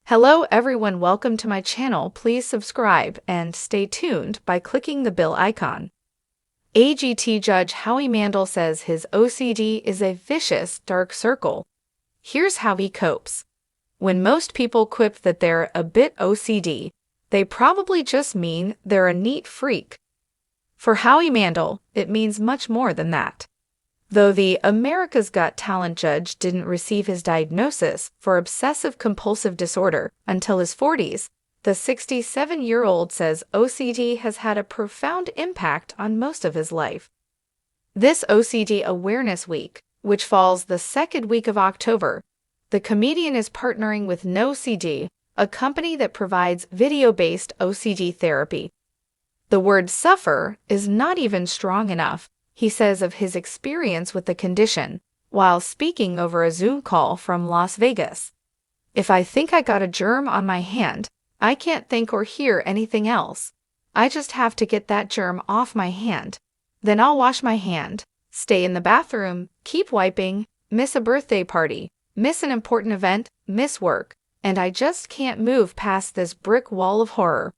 Hello everyone, welcome to my channel. Please subscribe and stay tuned by clicking the bell icon. AGT Judge Howie Mandel says his OCD is a vicious dark circle. Here's how he copes. When most people quip that they're a bit OCD, they probably just mean they're a neat freak. For Howie Mandel, it means much more than that. Though the America's Got Talent judge didn't receive his diagnosis for obsessive-compulsive disorder until his 40s, the 67-year-old says OCD has had a profound impact on most of his life. This OCD Awareness Week, which falls the second week of October, the comedian is partnering with NoCD, a company that provides video-based OCD therapy. The word suffer is not even strong enough, he says of his experience with the condition, while speaking over a Zoom call from Las Vegas. If I think I got a germ on my hand, I can't think or hear anything else. I just have to get that germ off my hand. Then I'll wash my hand, stay in the bathroom, keep wiping, miss a birthday party, miss an important event, miss work, and I just can't move past this brick wall of horror.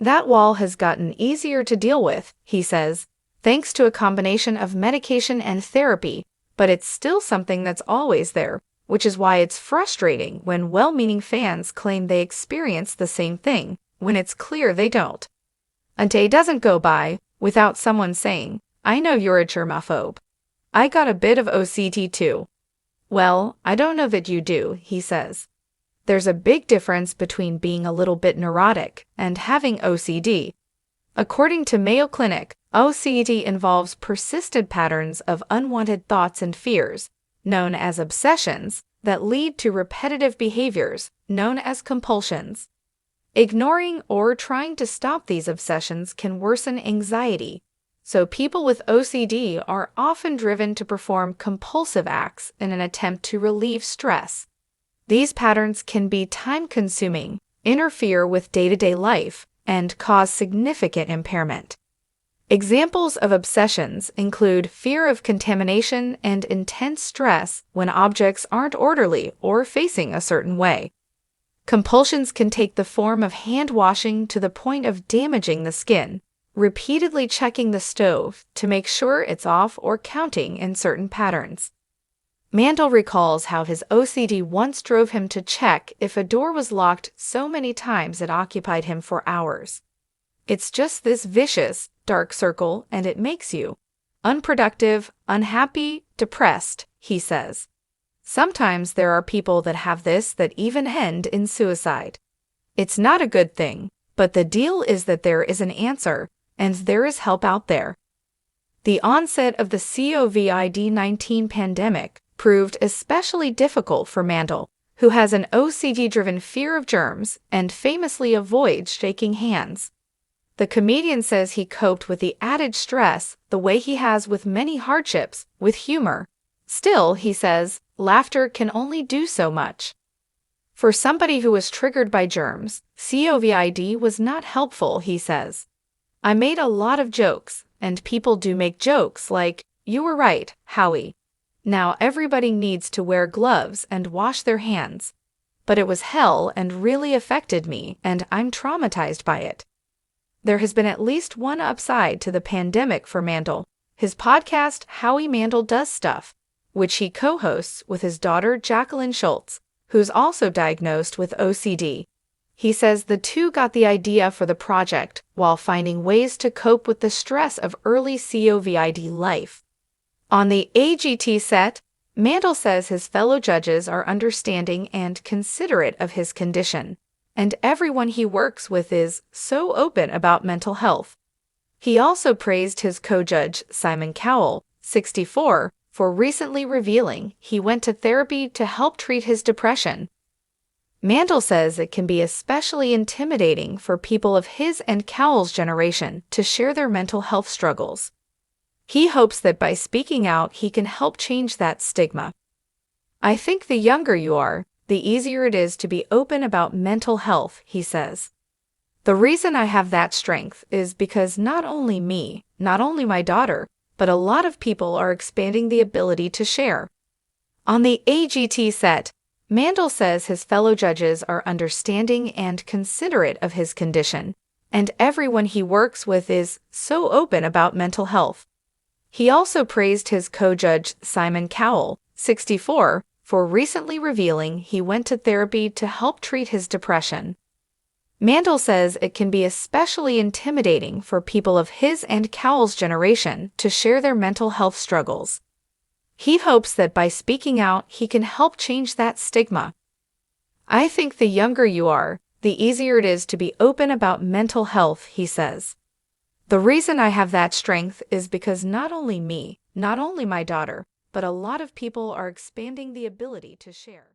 That wall has gotten easier to deal with, he says, thanks to a combination of medication and therapy, but it's still something that's always there, which is why it's frustrating when well-meaning fans claim they experience the same thing, when it's clear they don't. A day doesn't go by without someone saying, "I know you're a germaphobe. I got a bit of OCD too." Well, I don't know that you do, he says. There's a big difference between being a little bit neurotic and having OCD. According to Mayo Clinic, OCD involves persistent patterns of unwanted thoughts and fears, known as obsessions, that lead to repetitive behaviors, known as compulsions. Ignoring or trying to stop these obsessions can worsen anxiety, so people with OCD are often driven to perform compulsive acts in an attempt to relieve stress. These patterns can be time-consuming, interfere with day-to-day life, and cause significant impairment. Examples of obsessions include fear of contamination and intense stress when objects aren't orderly or facing a certain way. Compulsions can take the form of hand washing to the point of damaging the skin, repeatedly checking the stove to make sure it's off, or counting in certain patterns. Mandel recalls how his OCD once drove him to check if a door was locked so many times it occupied him for hours. It's just this vicious, dark circle, and it makes you unproductive, unhappy, depressed, he says. Sometimes there are people that have this that even end in suicide. It's not a good thing, but the deal is that there is an answer, and there is help out there. The onset of the COVID-19 pandemic proved especially difficult for Mandel, who has an OCD-driven fear of germs and famously avoids shaking hands. The comedian says he coped with the added stress the way he has with many hardships, with humor. Still, he says, laughter can only do so much. For somebody who was triggered by germs, COVID was not helpful, he says. I made a lot of jokes, and people do make jokes like, "You were right, Howie. Now everybody needs to wear gloves and wash their hands." But it was hell and really affected me, and I'm traumatized by it. There has been at least one upside to the pandemic for Mandel: his podcast Howie Mandel Does Stuff, which he co-hosts with his daughter Jacqueline Schultz, who's also diagnosed with OCD. He says the two got the idea for the project while finding ways to cope with the stress of early COVID life. On the AGT set, Mandel says his fellow judges are understanding and considerate of his condition, and everyone he works with is so open about mental health. He also praised his co-judge Simon Cowell, 64, for recently revealing he went to therapy to help treat his depression. Mandel says it can be especially intimidating for people of his and Cowell's generation to share their mental health struggles. He hopes that by speaking out he can help change that stigma. I think the younger you are, the easier it is to be open about mental health, he says. The reason I have that strength is because not only me, not only my daughter, but a lot of people are expanding the ability to share. On the AGT set, Mandel says his fellow judges are understanding and considerate of his condition, and everyone he works with is so open about mental health. He also praised his co-judge Simon Cowell, 64, for recently revealing he went to therapy to help treat his depression. Mandel says it can be especially intimidating for people of his and Cowell's generation to share their mental health struggles. He hopes that by speaking out, he can help change that stigma. "I think the younger you are, the easier it is to be open about mental health," he says. "The reason I have that strength is because not only me, not only my daughter, but a lot of people are expanding the ability to share."